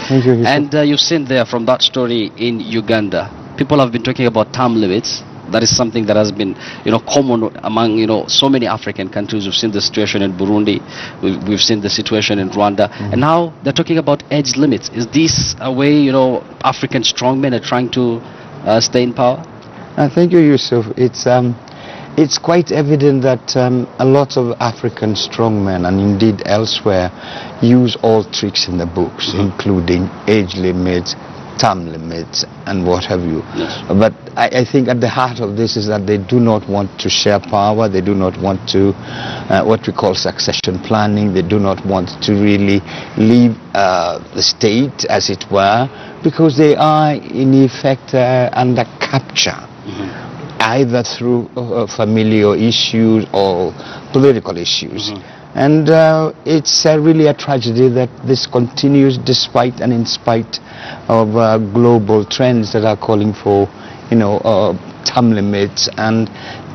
Thank you, Yusuf. And you've seen there from that story in Uganda, people have been talking about term limits. That is something that has been, common among, so many African countries. We've seen the situation in Burundi. We've seen the situation in Rwanda. And now they're talking about age limits. Is this a way, African strongmen are trying to stay in power? Thank you, Yusuf. It's quite evident that a lot of African strongmen, and indeed elsewhere, use all tricks in the books, including age limits, term limits, and what have you. Yes. But I think at the heart of this is that they do not want to share power. They do not want to what we call succession planning. They do not want to really leave the state, as it were, because they are in effect under capture, either through familial issues or political issues. And it's really a tragedy that this continues despite and in spite of global trends that are calling for, term limits and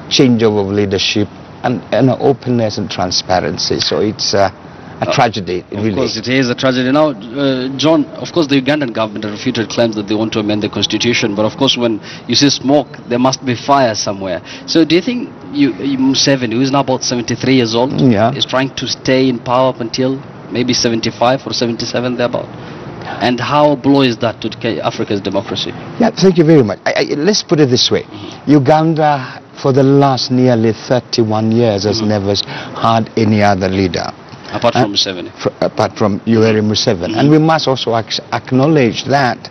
changeover of leadership and openness and transparency. So it's a tragedy, really. Of course, it is a tragedy. Now, John, of course, the Ugandan government have refuted claims that they want to amend the constitution, but of course, when you see smoke, there must be fire somewhere. So do you think Museveni, who is now about 73 years old, is trying to stay in power up until maybe 75 or 77 thereabout? And how blow is that to Africa's democracy? Yeah, thank you very much. Let's put it this way. Uganda, for the last nearly 31 years, has never had any other leader. Apart from Museveni. Apart from Yoweri Museveni. And we must also acknowledge that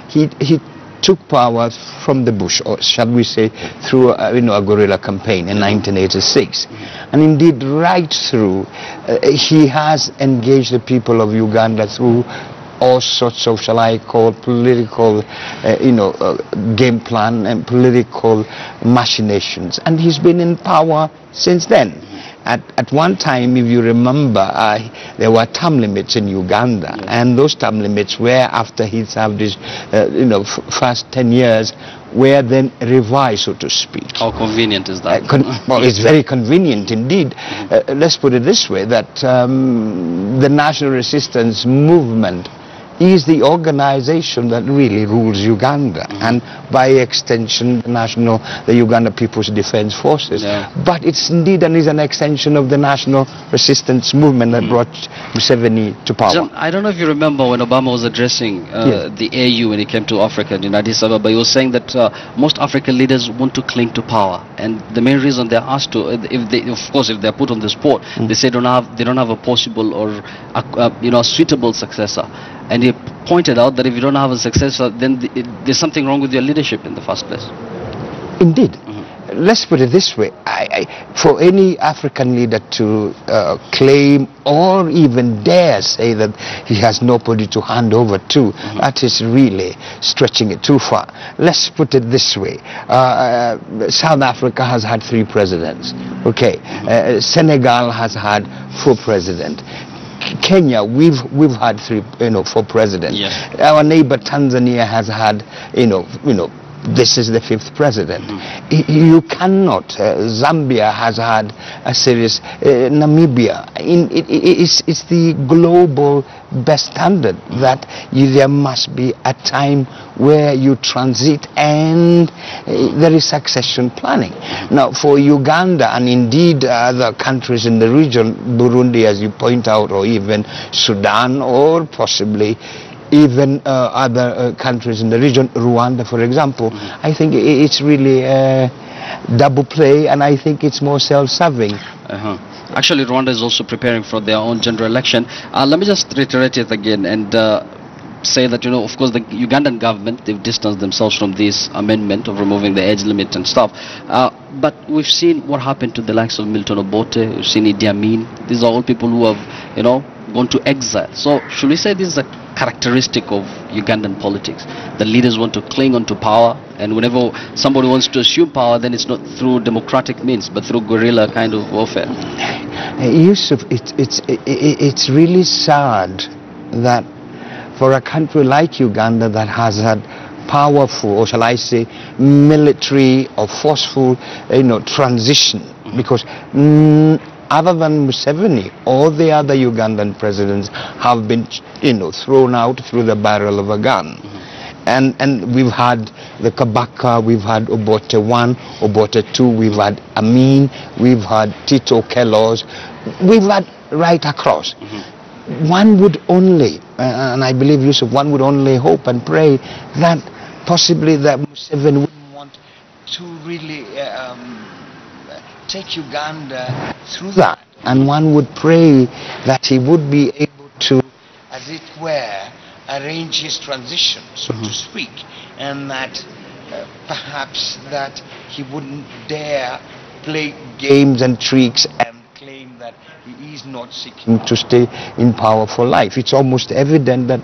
he took power from the bush, or shall we say, through a guerrilla campaign in 1986. And indeed, right through, he has engaged the people of Uganda through all sorts of, shall I call, political, game plan and political machinations. And he's been in power since then. At one time, if you remember, there were term limits in Uganda, and those term limits were, after he served his, first 10 years, were then revised, so to speak. How convenient is that? Well, it's very convenient indeed. Let's put it this way, that the National Resistance Movement is the organization that really rules Uganda, and by extension the Uganda People's Defense Forces. But it's indeed and is an extension of the National Resistance Movement that brought Museveni to power. John, I don't know if you remember when Obama was addressing the AU when he came to Africa in Addis Ababa, he was saying that most African leaders want to cling to power, and the main reason they're asked to, if they're put on the spot, they say they don't have a possible or a suitable successor. And he pointed out that if you don't have a successor, then there's something wrong with your leadership in the first place. Indeed. Let's put it this way. For any African leader to claim or even dare say that he has nobody to hand over to, that is really stretching it too far. Let's put it this way. South Africa has had 3 presidents. Okay. Senegal has had 4 presidents. Kenya, we've had 4 presidents. Yes. Our neighbor Tanzania has had, this is the 5th president. You cannot. Zambia has had a series. Namibia. It's the global best standard that there must be a time where you transit and there is succession planning. Now, for Uganda and indeed other countries in the region, Burundi, as you point out, or even Sudan, or possibly even other countries in the region, Rwanda, for example, I think it's really double play, and I think it's more self-serving. Actually, Rwanda is also preparing for their own general election. Let me just reiterate it again and say that, of course, the Ugandan government, they've distanced themselves from this amendment of removing the age limit and stuff. But we've seen what happened to the likes of Milton Obote, we've seen Idi Amin. These are all people who have, gone to exile. So should we say this is a characteristic of Ugandan politics? The leaders want to cling onto power, and whenever somebody wants to assume power, then it's not through democratic means, but through guerrilla kind of warfare. Yusuf, it's really sad that for a country like Uganda that has had powerful, or shall I say, military or forceful, transition, because other than Museveni, all the other Ugandan presidents have been, thrown out through the barrel of a gun. And we've had the Kabaka, we've had Obote 1, Obote 2, we've had Amin, we've had Tito Kellos, we've had right across. One would only, and I believe Yusuf, one would only hope and pray that possibly that Museveni wouldn't want to really take Uganda through that. And one would pray that he would be able to, as it were, arrange his transition, so to speak, and that perhaps that he wouldn't dare play games and tricks and claim that he is not seeking to stay in power for life. It's almost evident that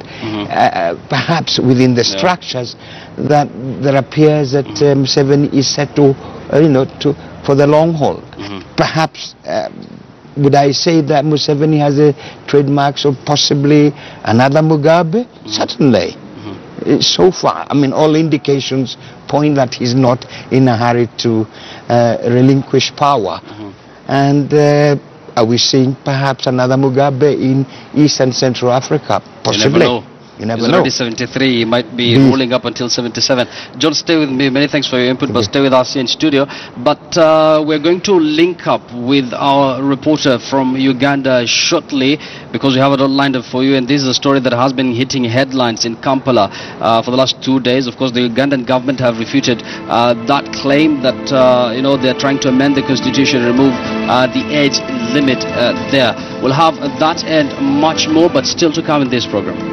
perhaps within the structures that there appears that Museveni is set to, for the long haul. Perhaps would I say that Museveni has a trademarks of possibly another Mugabe? Certainly. So far, I mean, all indications point that he's not in a hurry to relinquish power. And are we seeing perhaps another Mugabe in East and Central Africa? Possibly. You never know. He's already 73, he might be rolling up until 77. John, stay with me. Many thanks for your input, but stay with us here in studio. But we're going to link up with our reporter from Uganda shortly, because we have it all lined up for you. And this is a story that has been hitting headlines in Kampala for the last 2 days. Of course, the Ugandan government have refuted that claim that, they're trying to amend the constitution, remove the age limit there. We'll have that and much more, but still to come in this program.